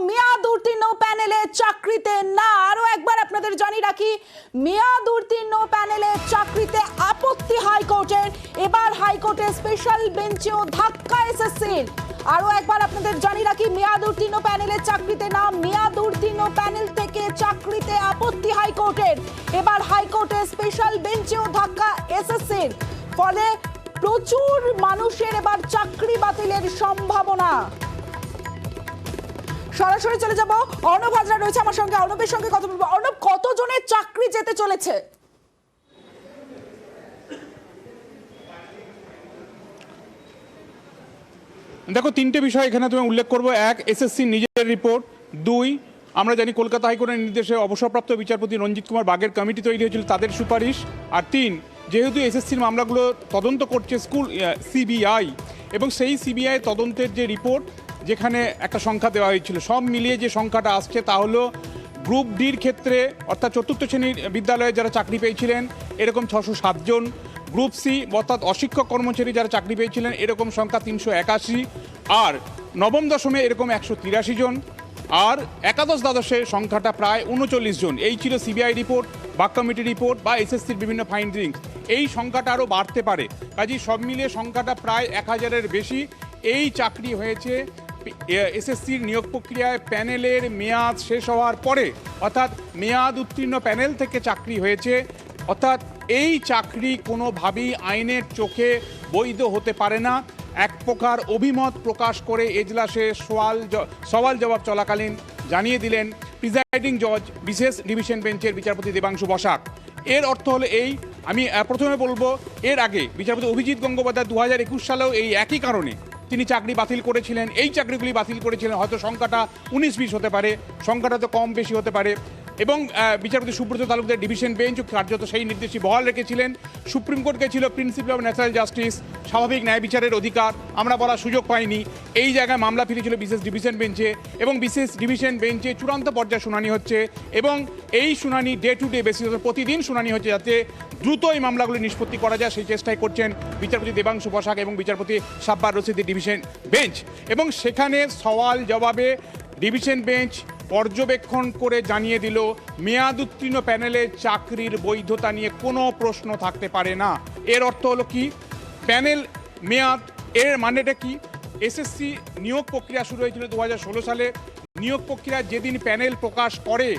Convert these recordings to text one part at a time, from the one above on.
মেয়াদ উত্তীর্ণ প্যানেলে চাকরিতে না। আরো একবার আপনাদের জানিয়ে রাখি, মেয়াদ উত্তীর্ণ প্যানেলে চাকরিতে আপত্তি হাইকোর্টের। এবার হাইকোর্টের স্পেশাল বেঞ্চেও ধাক্কা এসএসসির। আরো একবার আপনাদের জানিয়ে রাখি, মেয়াদ উত্তীর্ণ প্যানেলে চাকরিতে না, মেয়াদ উত্তীর্ণ প্যানেল থেকে চাকরিতে আপত্তি হাইকোর্টের। এবার হাইকোর্টের স্পেশাল বেঞ্চেও ধাক্কা এসএসসির। ফলে প্রচুর মানুষের এবার চাকরি বাতিলের সম্ভাবনা। সরাসরি চলে যাব, অর্ণব হাজরা রয়েছে আমার সঙ্গে, অর্ণবের সঙ্গে কথা বলবো। অর্ণব, কতজনের চাকরি যেতে চলেছে? দেখো, তিনটে বিষয় এখানে তুমি উল্লেখ করবো। এক, এসএসসি নিজের রিপোর্ট। দুই, আমরা জানি কলকাতা হাইকোর্টের নির্দেশে অবসরপ্রাপ্ত বিচারপতি রঞ্জিত কুমার বাগের কমিটি তৈরি হয়েছিল, তাদের সুপারিশ। আর তিন, যেহেতু এসএসসির মামলাগুলো তদন্ত করছে স্কুল সিবিআই, এবং সেই সিবিআই তদন্তের যে রিপোর্ট, যেখানে একটা সংখ্যা দেওয়া হয়েছিল, সব মিলিয়ে যে সংখ্যাটা আসছে তা হলো গ্রুপ ডির ক্ষেত্রে, অর্থাৎ চতুর্থ শ্রেণীর বিদ্যালয়ে যারা চাকরি পেয়েছিলেন এরকম 607 জন, গ্রুপ সি অর্থাৎ অশিক্ষক কর্মচারী যারা চাকরি পেয়েছিলেন এরকম সংখ্যা 381, আর নবম দশমে এরকম 183 জন, আর একাদশ দ্বাদশে সংখ্যাটা প্রায় 39 জন। এই ছিল সিবিআই রিপোর্ট, বাক কমিটি রিপোর্ট বা এসএসসির বিভিন্ন ফাইন্ডিংস। এই সংখ্যাটা আরও বাড়তে পারে, কাজেই সব মিলিয়ে সংখ্যাটা প্রায় 1000-এর বেশি। এই চাকরি হয়েছে এসএসসির নিয়োগ প্রক্রিয়ায় প্যানেলের মেয়াদ শেষ হওয়ার পরে, অর্থাৎ মেয়াদ উত্তীর্ণ প্যানেল থেকে চাকরি হয়েছে। অর্থাৎ এই চাকরি কোনোভাবেই আইনের চোখে বৈধ হতে পারে না। এক প্রকার অভিমত প্রকাশ করে এজলাসে সওয়াল জবাব চলাকালীন জানিয়ে দিলেন প্রিজাইডিং জজ বিশেষ ডিভিশন বেঞ্চের বিচারপতি দেবাংশু বসাক। এর অর্থ হলো এই, আমি প্রথমে বলবো, এর আগে বিচারপতি অভিজিৎ গঙ্গোপাধ্যায় 2021 সালেও এই একই কারণে তিনি চাকরি বাতিল করেছিলেন। এই চাকরিগুলি বাতিল করেছিলেন, হয়তো সংখ্যাটা 19-20 হতে পারে, সংখ্যাটা তো কম বেশি হতে পারে। এবং বিচারপতি সুব্রত তালুকদার ডিভিশন বেঞ্চ কার্যত সেই নির্দেশই বহাল রেখেছিলেন। সুপ্রিম কোর্ট গেছিল প্রিন্সিপাল অফ ন্যাচারাল জাস্টিস, স্বাভাবিক ন্যায় বিচারের অধিকার আমরা বলার সুযোগ পাইনি। এই জায়গায় মামলা ফিরেছিল বিশেষ ডিভিশন বেঞ্চে, এবং বিশেষ ডিভিশন বেঞ্চে চূড়ান্ত পর্যায়ে শুনানি হচ্ছে, এবং এই শুনানি ডে টু ডে বেসিস, প্রতিদিন শুনানি হচ্ছে, যাতে দ্রুত এই মামলাগুলি নিষ্পত্তি করা যায় সেই চেষ্টাই করছেন বিচারপতি দেবাংশু বসাক এবং বিচারপতি সাব্বার রশিদের ডিভিশন বেঞ্চ। এবং সেখানে সওয়াল জবাবে ডিভিশন বেঞ্চ পর্যবেক্ষণ করে জানিয়ে দিল মেয়াদ উত্তীর্ণ প্যানেলে চাকরির বৈধতা নিয়ে কোনো প্রশ্ন থাকতে পারে না। এর অর্থ হলো কি, প্যানেল মেয়াদ, এর মানেটা কি? এসএসসি নিয়োগ প্রক্রিয়া শুরু হয়েছিল 2016 সালে। নিয়োগ প্রক্রিয়া যেদিন প্যানেল প্রকাশ করে,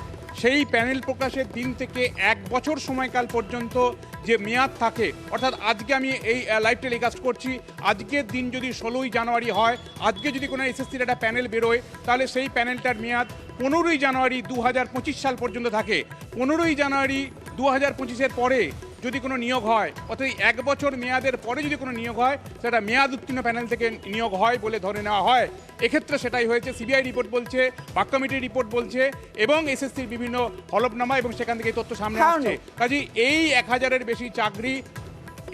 সেই প্যানেল প্রকাশের দিন থেকে 1 বছর সময়কাল পর্যন্ত যে মেয়াদ থাকে, অর্থাৎ আজকে আমি এই লাইভ টেলিকাস্ট করছি, আজকের দিন যদি 16ই জানুয়ারি হয়, আজকে যদি কোনো এসএসসির একটা প্যানেল বেরোয়, তাহলে সেই প্যানেলটার মেয়াদ 15ই জানুয়ারি 2025 সাল পর্যন্ত থাকে। 15ই জানুয়ারি 2025-এর পরে যদি কোনো নিয়োগ হয়, অর্থাৎ 1 বছর মেয়াদের পরে যদি কোনো নিয়োগ হয়, সেটা মেয়াদ উত্তীর্ণ প্যানেল থেকে নিয়োগ হয় বলে ধরে নেওয়া হয়। এক্ষেত্রে সেটাই হয়েছে, সিবিআই রিপোর্ট বলছে, বাক কমিটির রিপোর্ট বলছে, এবং এসএসসির বিভিন্ন হলফনামা, এবং সেখান থেকে তথ্য সামনে আসছে। কাজেই এই 1000-এর বেশি চাকরি,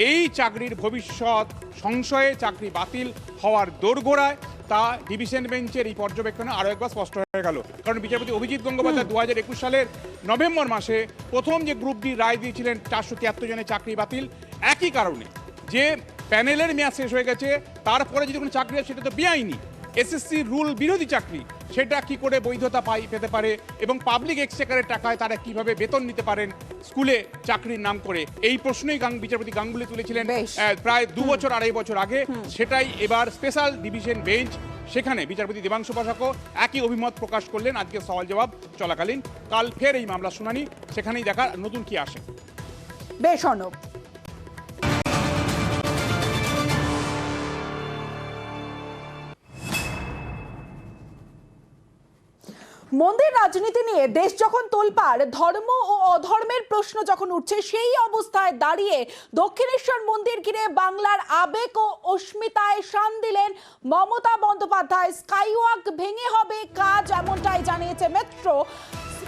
এই চাকরির ভবিষ্যৎ সংশয়ে চাকরি বাতিল হওয়ার দোরগোড়ায়, তা ডিভিশন বেঞ্চের এই পর্যবেক্ষণে আরও একবার স্পষ্ট হয়ে গেল। কারণ বিচারপতি অভিজিৎ গঙ্গোপাধ্যায় 2021 সালের নভেম্বর মাসে প্রথম যে গ্রুপ ডি রায় দিয়েছিলেন 473 জনের চাকরি বাতিল, একই কারণে যে প্যানেলের মেয়াদ শেষ হয়ে গেছে, তারপরে যদি কোনো চাকরি হয় সেটা তো বেআইনি, এসএসসি রুল বিরোধী চাকরি, সেটা কি করে বৈধতা পেতে পারে, এবং পাবলিক এক্সচেকারের টাকায় তারা কিভাবে বেতন নিতে পারেন স্কুলে চাকরির নাম করে, এই প্রশ্নই বিচারপতি গাঙ্গুলি তুলেছিলেন প্রায় 2-2.5 বছর আগে। সেটাই এবার স্পেশাল ডিভিশন বেঞ্চ, সেখানে বিচারপতি দেবাংশু বসাকও একই অভিমত প্রকাশ করলেন আজকে সওয়াল জবাব চলাকালীন। কাল ফের এই মামলা শুনানি, সেখানেই দেখা নতুন কি আসে। বেশ অর্ণব। মন্দির রাজনীতি নিয়ে দেশ যখন তোলপাড়, ধর্ম ও অধর্মের প্রশ্ন যখন উঠছে, সেই অবস্থায় দাঁড়িয়ে দক্ষিণেশ্বর মন্দির ঘিরে বাংলার আবেগ ও অস্মিতায় শান দিলেন মমতা বন্দ্যোপাধ্যায়। স্কাইওয়াক ভেঙে হবে কাজ, এমনটাই জানিয়েছে মেট্রো,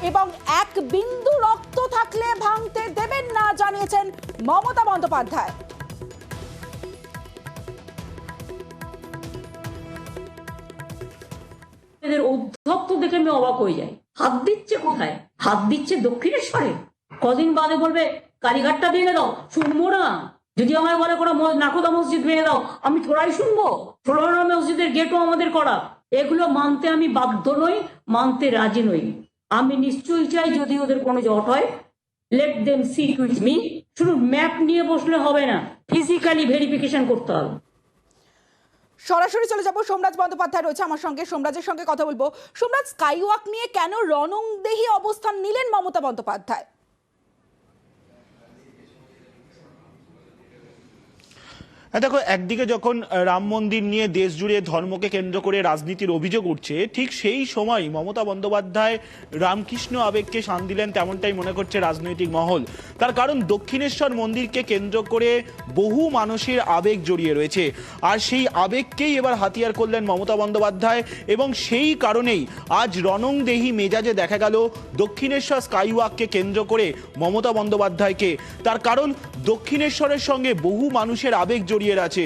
এবং 1 বিন্দু রক্ত থাকলে ভাঙতে দেবেন না, জানিয়েছেন মমতা বন্দ্যোপাধ্যায়। এদের উদ্ধত্ত দেখে আমি অবাক হয়ে যাই। হাত দিচ্ছে কোথায়? হাত দিচ্ছে দক্ষিণেশ্বরে। কদিন বাদে বলবে কালীঘাটটা ভেঙে দাও, শুনবো না। যদি আমায় বলে কোনো নাকোদা মসজিদ ভেঙে দাও, আমি থোড়াই শুনবো? 16 মসজিদের গেটও আমাদের করা, এগুলো মানতে আমি বাধ্য নই, মানতে রাজি নই। আমি নিশ্চয়ই চাই যদি ওদের কোনো জট হয়, let them sit with me. শুধু ম্যাপ নিয়ে বসলে হবে না, ফিজিক্যালি ভেরিফিকেশন করতে হবে। সরাসরি চলে যাব, সোমরাজ বন্দ্যোপাধ্যায় রয়েছে আমার সঙ্গে, সোমরাজের সঙ্গে কথা বলবো। সোমরাজ, স্কাইওয়াক নিয়ে কেন রণংদেহী অবস্থান নিলেন মমতা বন্দ্যোপাধ্যায়? দেখো, একদিকে যখন রাম মন্দির নিয়ে দেশ জুড়ে ধর্মকে কেন্দ্র করে রাজনীতির অভিযোগ উঠছে, ঠিক সেই সময় মমতা বন্দ্যোপাধ্যায় রামকৃষ্ণ আবেগকে শান দিলেন তেমনটাই মনে করছে রাজনৈতিক মহল। তার কারণ দক্ষিণেশ্বর মন্দিরকে কেন্দ্র করে বহু মানুষের আবেগ জড়িয়ে রয়েছে, আর সেই আবেগকেই এবার হাতিয়ার করলেন মমতা বন্দ্যোপাধ্যায়। এবং সেই কারণেই আজ রণংদেহী মেজাজে দেখা গেল দক্ষিণেশ্বর স্কাইওয়াককে কেন্দ্র করে মমতা বন্দ্যোপাধ্যায়কে। তার কারণ দক্ষিণেশ্বরের সঙ্গে বহু মানুষের আবেগ জড়িয়ে আছে।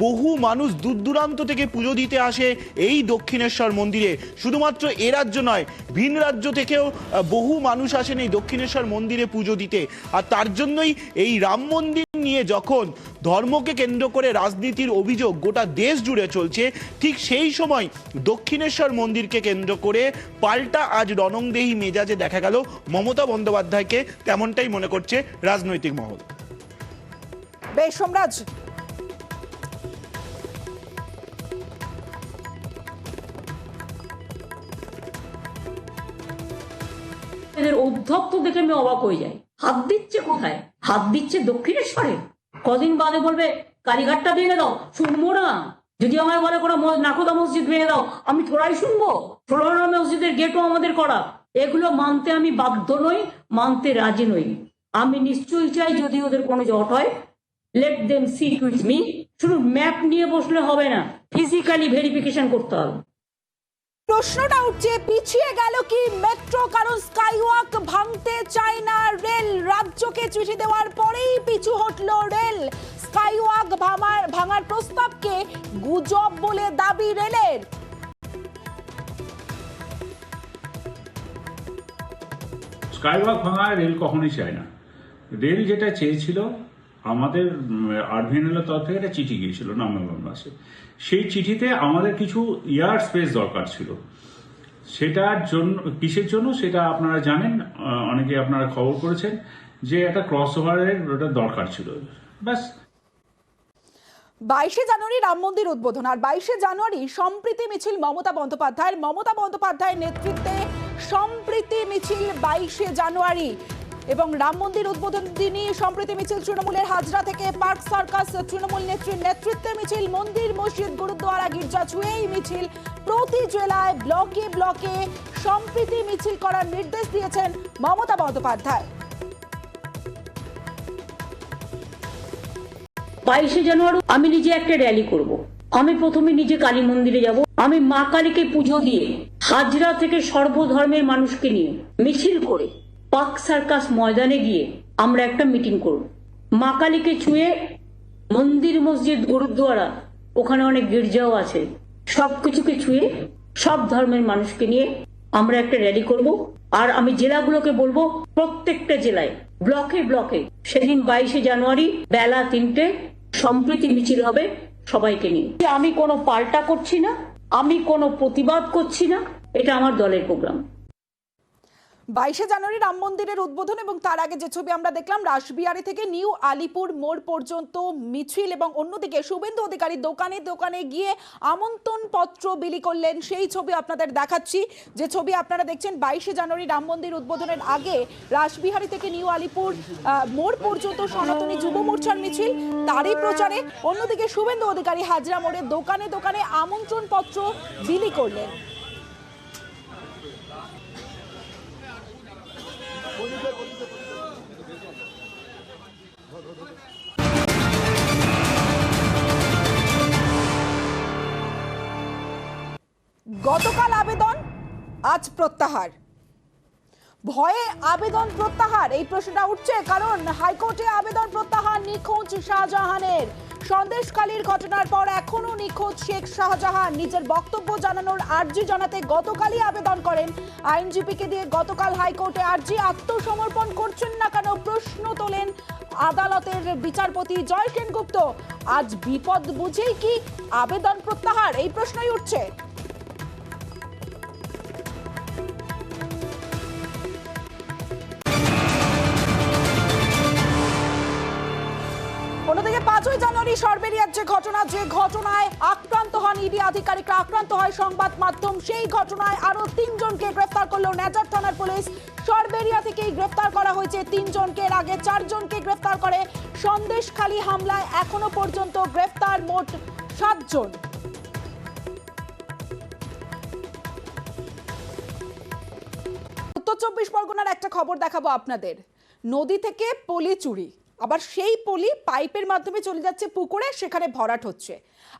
বহু মানুষ দূর দূরান্ত থেকে পুজো দিতে আসে এই দক্ষিণেশ্বর মন্দিরে। শুধুমাত্র এ রাজ্য নয়, ভিন রাজ্য থেকেও বহু মানুষ আসেন এই দক্ষিণেশ্বর মন্দিরে পুজো দিতে। আর তার জন্যই এই রাম মন্দির নিয়ে যখন ধর্মকে কেন্দ্র করে রাজনীতির অভিযোগ গোটা দেশ জুড়ে চলছে, ঠিক সেই সময় দক্ষিণেশ্বর মন্দিরকে কেন্দ্র করে পাল্টা আজ রণংদেহী মেজাজে দেখা গেল মমতা বন্দ্যোপাধ্যায়কে, তেমনটাই মনে করছে রাজনৈতিক মহল। বেশ সোমরাজ, এদের ঔদ্ধত্য দেখে আমি অবাক হয়ে যাই। হাত দিচ্ছে কোথায়? হাত দিচ্ছে দক্ষিণেশ্বরে। কদিন বাদে বলবে কালীঘাটটা ভেঙে দাও, শুনবো না। যদি আমায় বলে কোনো নাকোদা মসজিদ ভেঙে দাও, আমি থোড়াই শুনবো? 16 মসজিদের গেটও আমাদের করা। এগুলো মানতে আমি বাধ্য নই, মানতে রাজি নই। আমি নিশ্চয়ই চাই যদি ওদের কোনো জট হয়, let them sit with me. শুধু ম্যাপ নিয়ে বসলে হবে না, ফিজিক্যালি ভেরিফিকেশন করতে হবে। প্রশ্নটা উঠছে, পিছিয়ে গেল কি মেট্রো? কারণ স্কাইওয়াক ভাঙতে চায় না রেল। রাজ্যকে চিঠি দেওয়ার পরেই পিছু হটল রেল। স্কাইওয়াক ভাঙার প্রস্তাবকে গুজব বলে দাবি রেলের। স্কাইওয়াক ভাঙায় রেল কখনোই চায় না। রেল যেটা চেয়েছিল, আমাদের আরভিএনএল তরফ থেকে একটা চিঠি গিয়েছিল নভেম্বর মাসে। সেই চিঠিতে আমাদের কিছু এয়ার স্পেস দরকার ছিল। সেটার জন্য, কিসের জন্য সেটা আপনারা জানেন, অনেকে আপনারা খবর করেছেন যে একটা ক্রস ওভারের ওটা দরকার ছিল, ব্যাস। 22শে জানুয়ারি রাম মন্দির উদ্বোধন, আর 22শে জানুয়ারি সম্প্রীতি মিছিল মমতা বন্দ্যোপাধ্যায়ের নেতৃত্বে সম্প্রীতি মিছিল 22শে জানুয়ারি। এবং রাম মন্দির উদ্বোধন দিনই সম্প্রীতি মিছিল তৃণমূলের হাজরা থেকে পার্ক সার্কাস। তৃণমূল নেত্রীর নেতৃত্বে মিছিল মন্দির, মসজিদ, গুরুদ্বারা, গির্জা ছুঁয়েই মিছিল। প্রতি জেলায় ব্লকে ব্লকে সম্প্রীতি মিছিল করার নির্দেশ দিয়েছেন মমতা বন্দ্যোপাধ্যায়। 22শে জানুয়ারি আমি নিজে একটা র্যালি করব। আমি প্রথমে নিজে কালী মন্দিরে যাব। আমি মা কালীকে পুজো দিয়ে হাজরা থেকে সর্বধর্মের মানুষকে নিয়ে মিছিল করে পার্ক সার্কাস ময়দানে গিয়ে আমরা একটা মিটিং করব। মা কালীকে ছুঁয়ে মন্দির, মসজিদ, গুরুদ্বারা, ওখানে অনেক গির্জাও আছে, সবকিছুকে ছুঁয়ে সব ধর্মের মানুষকে নিয়ে আমরা একটা র্যালি করব। আর আমি জেলাগুলোকে বলবো, প্রত্যেকটা জেলায় ব্লকে ব্লকে সেদিন 22শে জানুয়ারি বেলা 3টে সম্প্রীতি মিছিল হবে সবাইকে নিয়ে। আমি কোনো পাল্টা করছি না, আমি কোনো প্রতিবাদ করছি না, এটা আমার দলের প্রোগ্রাম। 22শে জানুয়ারি রাম মন্দিরের উদ্বোধন, এবং তার আগে যে ছবি আমরা দেখলাম, রাসবিহারী থেকে নিউ আলিপুর মোড় পর্যন্ত মিছিল, এবং অন্যদিকে শুভেন্দু অধিকারী দোকানে দোকানে গিয়ে আমন্ত্রণ পত্র বিলি করলেন। সেই ছবি আপনাদের দেখাচ্ছি, যে ছবি আপনারা দেখছেন 22শে জানুয়ারি রাম মন্দির উদ্বোধনের আগে রাসবিহারী থেকে নিউ আলিপুর মোড় পর্যন্ত সনাতনী যুব মোর্চার মিছিল, তারই প্রচারে। অন্যদিকে শুভেন্দু অধিকারী হাজরা মোড়ে দোকানে দোকানে আমন্ত্রণ পত্র বিলি করলেন। গতকাল আবেদন, আজ প্রত্যাহার। ভয়ে আবেদন প্রত্যাহার, এই প্রশ্নটা উঠছে কারণ হাইকোর্টে আবেদন প্রত্যাহার নিখোঁজ শাহজাহানের। সন্দেশখালীর ঘটনার পর এখনো নিখোঁজ শেখ শাহজাহান। নিজের বক্তব্য জানানোর আর্জি জানাতে গতকালই আবেদন করেন। আইনজীবীকে দিয়ে গতকাল হাইকোর্টে আর্জি। আত্মসমর্পণ করছেন না কেন প্রশ্ন তোলেন আদালতের বিচারপতি জয় সেনগুপ্ত। আজ বিপদ বুঝেই কি আবেদন প্রত্যাহার, এই প্রশ্নই উঠছে। এরপরই সরবেরিয়ার যে ঘটনায় আক্রান্ত হন ইডি আধিকারিকরা, আক্রান্ত হয় সংবাদ মাধ্যম, সেই ঘটনায় আরো 3 জনকে গ্রেফতার করলো নেজার থানার পুলিশ। সরবেরিয়া থেকেই গ্রেফতার করা হয়েছে 3 জনকে, এর আগে 4 জনকে গ্রেফতার করে। সন্দেশখালী হামলায় এখনো পর্যন্ত গ্রেফতার মোট 7 জন। উত্তর 24 পরগনার একটা খবর দেখাবো আপনাদের। নদী থেকে পলি চুরি, আবার সেই পলি পাইপের মাধ্যমে চলে যাচ্ছে পুকুরে, সেখানে ভরাট হচ্ছে।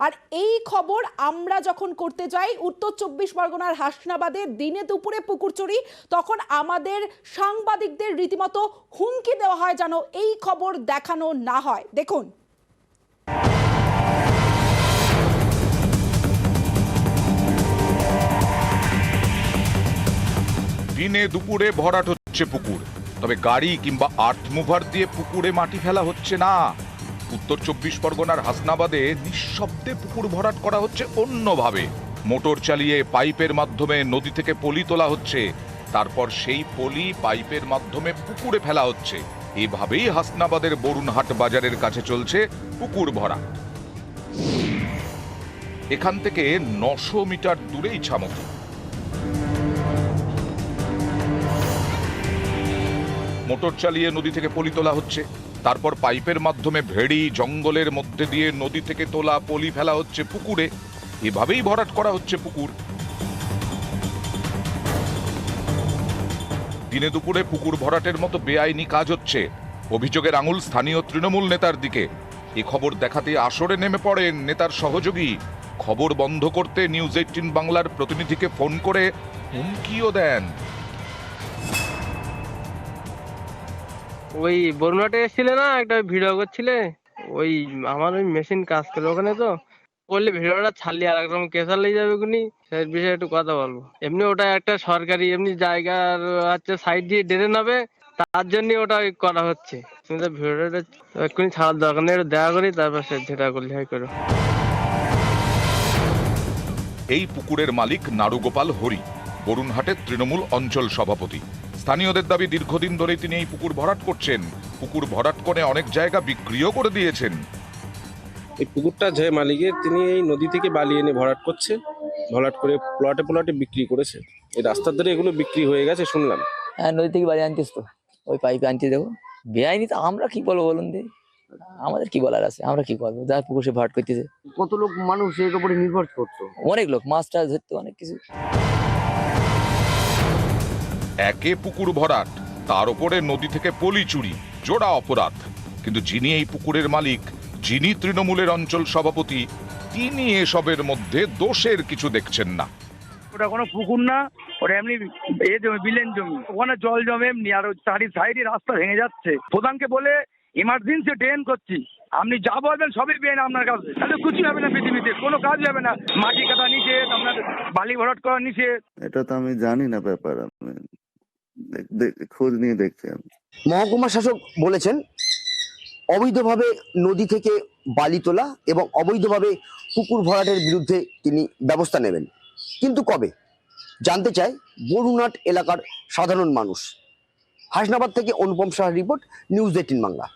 আর এই খবর আমরা যখন করতে যাই উত্তর 24 পরগনার হাসনাবাদে দিনে দুপুরে পুকুর চুরি, তখন আমাদের সাংবাদিকদের রীতিমতো হুমকি দেওয়া হয় যেন এই খবর দেখানো না হয়। দেখুন। দিনে দুপুরে ভরাট হচ্ছে পুকুর, তবে গাড়ি কিংবা আর্থ মুভার দিয়ে পুকুরে মাটি ফেলা হচ্ছে না। উত্তর 24 পরগনার হাসনাবাদে নিঃশব্দে পুকুর ভরাট করা হচ্ছে অন্যভাবে। মোটর চালিয়ে পাইপের মাধ্যমে নদী থেকে পলি তোলা হচ্ছে, তারপর সেই পলি পাইপের মাধ্যমে পুকুরে ফেলা হচ্ছে। এভাবেই হাসনাবাদের বরুণহাট বাজারের কাছে চলছে পুকুর ভরাট। এখান থেকে 900 মিটার দূরেই ছামকি। মোটর চালিয়ে নদী থেকে পলি তোলা হচ্ছে, তারপর পাইপের মাধ্যমে ভেড়ি জঙ্গলের মধ্যে দিয়ে নদী থেকে তোলা পলি ফেলা হচ্ছে পুকুরে। এভাবেই ভরাট করা হচ্ছে পুকুর। দিনে দুপুরে পুকুর ভরাটের মতো বেআইনি কাজ হচ্ছে। অভিযোগের আঙুল স্থানীয় তৃণমূল নেতার দিকে। এ খবর দেখাতে আসরে নেমে পড়েন নেতার সহযোগী। খবর বন্ধ করতে নিউজ 18 বাংলার প্রতিনিধিকে ফোন করে হুমকিও দেন। ওই বরুণাটে এসেছিলে না, একটা ভিডিও করছিলে, ওই আমার ওই মেশিন কাজ করে ওখানে, তো করলে ভিডিওটা ছাড়লে আর একরকম কেসার লেগে যাবে কোনি, সেই বিষয়ে একটু কথা বলবো। এমনি ওটা একটা সরকারি এমনি জায়গার হচ্ছে সাইড দিয়ে ড্রেন হবে, তার জন্য ওটা করা হচ্ছে। তুমি তো ভিডিওটা এক্ষুনি ছাড়ার দরকার নেই, একটু দেখা করি তারপর যেটা করলে হয় করো। এই পুকুরের মালিক নারুগোপাল হরি, বরুণহাটের তৃণমূল অঞ্চল সভাপতি। স্থানীয়দের দাবি দীর্ঘদিন ধরে তিনি এই পুকুর ভরাট করছেন। পুকুর ভরাট করে অনেক জায়গা বিক্রিও করে দিয়েছেন। এই পুকুরটা যে মালিকের, তিনি এই নদী থেকে বালি এনে ভরাট করছে, ভরাট করে প্লটে প্লটে বিক্রি করেছে। এই রাস্তার ধারে এগুলো বিক্রি হয়ে গেছে শুনলাম। হ্যাঁ, নদী থেকে বালি আনতিস তো, ওই পাইপে আনতে দেবো। বেআইনি তো আমরা কি বলবো বলুন দি, আমাদের কি বলার আছে, আমরা কি করবো? যার পুকুর সে ভরাট করতেছে। কত লোক মানুষ এর উপরে নির্ভর করতো, অনেক লোক মাছ টাছ ধরতো, অনেক কিছু। একে পুকুর ভরাট, তার উপরে নদী থেকে পলি চুরি, জোড়া অপরাধ। কিন্তু যিনি এই পুকুরের মালিক, যিনি তৃণমূলের অঞ্চল সভাপতি, তিনি এসবের মধ্যে দোষের কিছু দেখছেন না। ওটা কোনো পুকুর না, ওটা এমনি জমি, বিলেন জমি। ওখানে জল জমে এমনি, আর চারি সাইডে রাস্তা ভেঙে যাচ্ছে। প্রধানকে বলে ইমার্জেন্সি ড্রেন করছি, আপনি যা বলবেন সবই পেন আপনার কাছে, তাহলে কিছু হবে না পৃথিবীতে, কোনো কাজ হবে না। মাটি কাটা নিষেধ, আপনার বালি ভরাট করা নিষেধ। এটা তো আমি জানি না ব্যাপার, আমি খোঁজ নিয়ে দেখছি। মহকুমা শাসক বলেছেন অবৈধভাবে নদী থেকে বালি তোলা এবং অবৈধভাবে পুকুর ভরাটের বিরুদ্ধে তিনি ব্যবস্থা নেবেন, কিন্তু কবে জানতে চায় বরুণহাট এলাকার সাধারণ মানুষ। হাসনাবাদ থেকে অনুপম শাহ রিপোর্ট, নিউজ 18 বাংলা।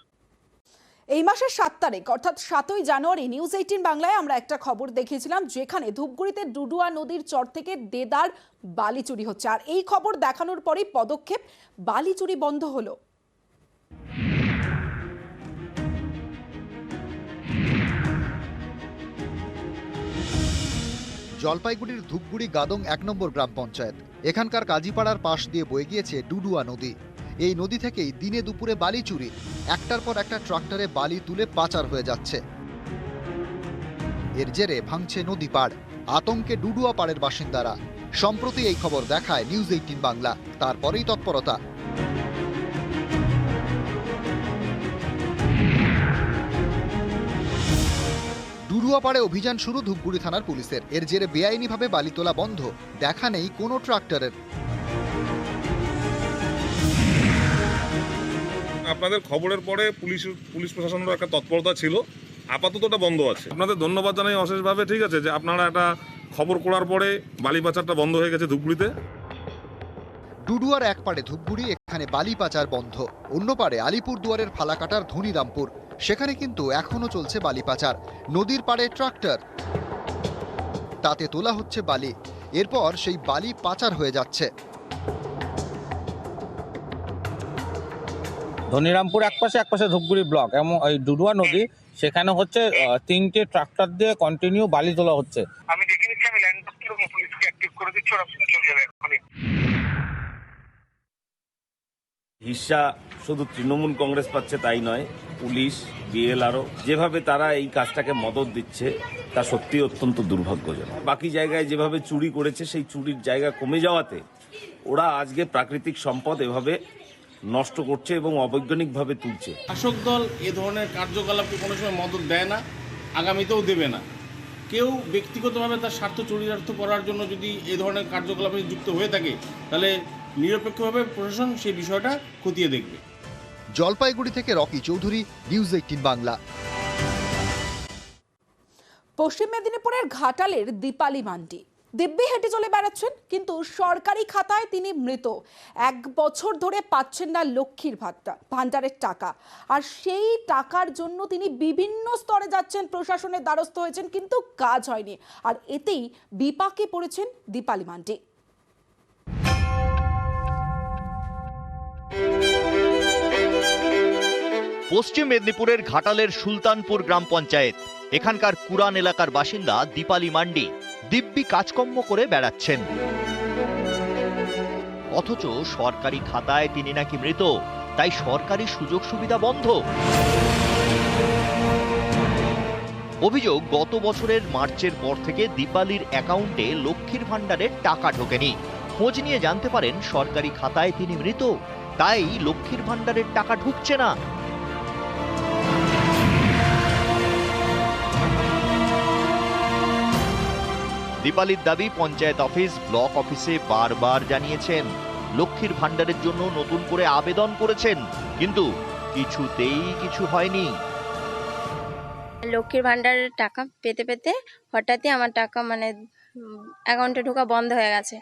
এই মাসের 7 তারিখ অর্থাৎ 7ই জানুয়ারি নিউজ 18 বাংলায় আমরা একটা খবর দেখিয়েছিলাম, যেখানে ধূপগুড়িতে ডুডুয়া নদীর চর থেকে দেদার বালি চুরি হচ্ছে। আর এই খবর দেখানোর পরেই পদক্ষেপ, বালি চুরি বন্ধ হলো। জলপাইগুড়ির ধূপগুড়ি গাদং 1 নম্বর গ্রাম পঞ্চায়েত। এখানকার কাজীপাড়ার পাশ দিয়ে বয়ে গিয়েছে ডুডুয়া নদী। এই নদী থেকেই দিনে দুপুরে বালি চুরি, একটার পর একটা ট্রাক্টরে বালি তুলে পাচার হয়ে যাচ্ছে। এর জেরে ভাঙছে নদী পাড়, আতঙ্কে ডুডুয়া পাড়ের বাসিন্দারা। সম্প্রতি এই খবর দেখায় নিউজ 18 বাংলা, তারপরেই তৎপরতা। ডুডুয়া পাড়ে অভিযান শুরু ধূপগুড়ি থানার পুলিশের। এর জেরে বেআইনিভাবে বালি তোলা বন্ধ, দেখা নেই কোনো ট্রাক্টরের। আপনাদের খবরের পরে পুলিশ প্রশাসনের একটা তৎপরতা ছিল, আপাতত ওটা বন্ধ আছে। আপনাদের ধন্যবাদ জানাই অশেষভাবে, ঠিক আছে, যে আপনারা একটা খবর করার পরে বালি পাচারটা বন্ধ হয়ে গেছে ধূপগুড়িতে। ডুডুয়ার এক পাড়ে ধূপগুড়ি, এখানে বালি পাচার বন্ধ। অন্য পাড়ে আলিপুরদুয়ারের ফালাকাটার ধনীরামপুর। সেখানে কিন্তু এখনো চলছে বালি পাচার। নদীর পাড়ে ট্রাক্টর, তাতে তোলা হচ্ছে বালি, এরপর সেই বালি পাচার হয়ে যাচ্ছে। ধনিরামপুর একপাশে ধূপগুড়ি ব্লক এবং এই ডুডুয়া নদী, সেখানে হচ্ছে 3টে ট্রাক্টর দিয়ে কন্টিনিউ বালি তোলা হচ্ছে। আমি দেখে নিচ্ছি, আমি ল্যান্ড পুলিশকে অ্যাক্টিভ করে দিচ্ছি, ওরা চলে যাবে এখনই। হিস্সা শুধু তৃণমূল কংগ্রেস পাচ্ছে তাই নয়, পুলিশ, বিএলআরও যেভাবে তারা এই কাজটাকে মদত দিচ্ছে তা সত্যি অত্যন্ত দুর্ভাগ্যজনক। বাকি জায়গায় যেভাবে চুরি করেছে সেই চুরির জায়গা কমে যাওয়াতে ওরা আজকে প্রাকৃতিক সম্পদ এভাবে নষ্ট করছে এবং অবৈজ্ঞানিকভাবে তুলছে। শাসক দল এ ধরনের কার্যকলাপকে কোনো সময় মদত দেয় না, আগামীতেও দেবে না। কেউ ব্যক্তিগতভাবে তার স্বার্থ চরিতার্থ করার জন্য যদি এ ধরনের কার্যকলাপে যুক্ত হয়ে থাকে, তাহলে নিরপেক্ষভাবে প্রশাসন সেই বিষয়টা খতিয়ে দেখবে। জলপাইগুড়ি থেকে রকি চৌধুরী, নিউজ 18 বাংলা। পশ্চিম মেদিনীপুরের ঘাটালের দীপালি মান্ডি দিব্যি হেঁটে চলে বেড়াচ্ছেন, কিন্তু সরকারি খাতায় তিনি মৃত। 1 বছর ধরে পাচ্ছেন না লক্ষ্মীর ভান্ডারের টাকা, আর সেই টাকার জন্য তিনি বিভিন্ন স্তরে যাচ্ছেন, প্রশাসনের দ্বারস্থ হয়েছেন, কিন্তু কাজ হয়নি। আর এতেই বিপাকে পড়েছেন দীপালি মান্ডি। পশ্চিম মেদিনীপুরের ঘাটালের সুলতানপুর গ্রাম পঞ্চায়েত, এখানকার কুরান এলাকার বাসিন্দা দীপালি মান্ডি দিব্যি কাজকর্ম করে বেড়াচ্ছেন, অথচ সরকারি খাতায় তিনি নাকি মৃত, তাই সরকারি সুযোগ সুবিধা বন্ধ। অভিযোগ, গত বছরের মার্চের পর থেকে দীপালির অ্যাকাউন্টে লক্ষ্মীর ভান্ডারের টাকা ঢোকেনি। খোঁজ নিয়ে জানতে পারেন সরকারি খাতায় তিনি মৃত, তাই লক্ষ্মীর ভান্ডারের টাকা ঢুকছে না। দীপালির দাবি, পঞ্চায়েত অফিস, ব্লক অফিসে বারবার জানিয়েছেন, লক্ষ্মীর ভান্ডারের জন্য নতুন করে আবেদন করেছেন, কিন্তু কিছুতেই কিছু হয়নি। লক্ষ্মীর ভান্ডারের টাকা পেতে পেতে হঠাৎই আমার টাকা অ্যাকাউন্টে ঢোকা বন্ধ হয়ে গেছে।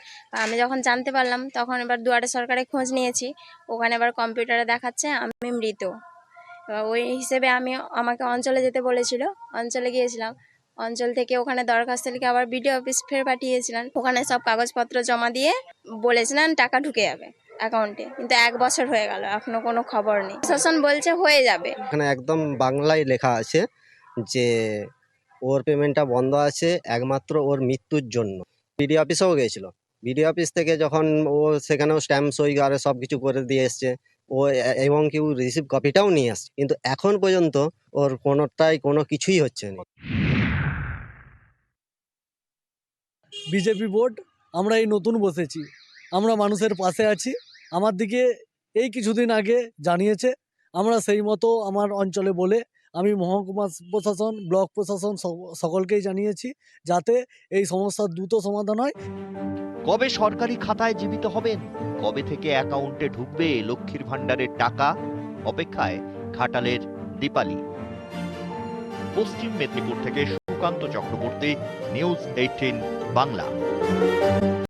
আমি যখন জানতে পারলাম, তখন এবার দুয়ারে সরকারে খোঁজ নিয়েছি, ওখানে এবার কম্পিউটারে দেখাচ্ছে আমি মৃত। ওই হিসেবে আমাকে অঞ্চলে যেতে বলেছিল, অঞ্চলে গিয়েছিলাম। অঞ্চল থেকে ওখানে দরখাস্ত লিখে আবার বিডিও অফিস ফের পাঠিয়েছিলেন, ওখানে সব কাগজপত্র জমা দিয়ে বলেছিলেন টাকা ঢুকে যাবে অ্যাকাউন্টে, কিন্তু 1 বছর হয়ে গেল, এখনো কোনো খবর নেই। প্রশাসন বলছে হয়ে যাবে। এখানে একদম বাংলায় লেখা আছে যে ওর পেমেন্টটা বন্ধ আছে একমাত্র ওর মৃত্যুর জন্য। বিডিও অফিসেও গিয়েছিল, বিডিও অফিস থেকে যখন ও সেখানেও স্ট্যাম্প সই আর সব কিছু করে দিয়ে এসছে ও, এবং কেউ রিসিভ কপিটাও নিয়ে আসছে, কিন্তু এখন পর্যন্ত ওর কোনো কিছুই হচ্ছে না। বিজেপি ভোট, আমরা এই নতুন বসেছি, আমরা মানুষের পাশে আছি। আমার দিকে এই কিছুদিন আগে জানিয়েছে, আমরা সেই মতো আমার অঞ্চলে বলে আমি মহকুমা প্রশাসন, ব্লক প্রশাসন সকলকেই জানিয়েছি, যাতে এই সমস্যার দ্রুত সমাধান হয়। কবে সরকারি খাতায় জীবিত হবেন, কবে থেকে অ্যাকাউন্টে ঢুকবে লক্ষ্মীর ভান্ডারের টাকা, অপেক্ষায় ঘাটালের দীপালি। পশ্চিম মেদিনীপুর থেকে সুকান্ত চক্রবর্তী, নিউজ 18 বাংলা।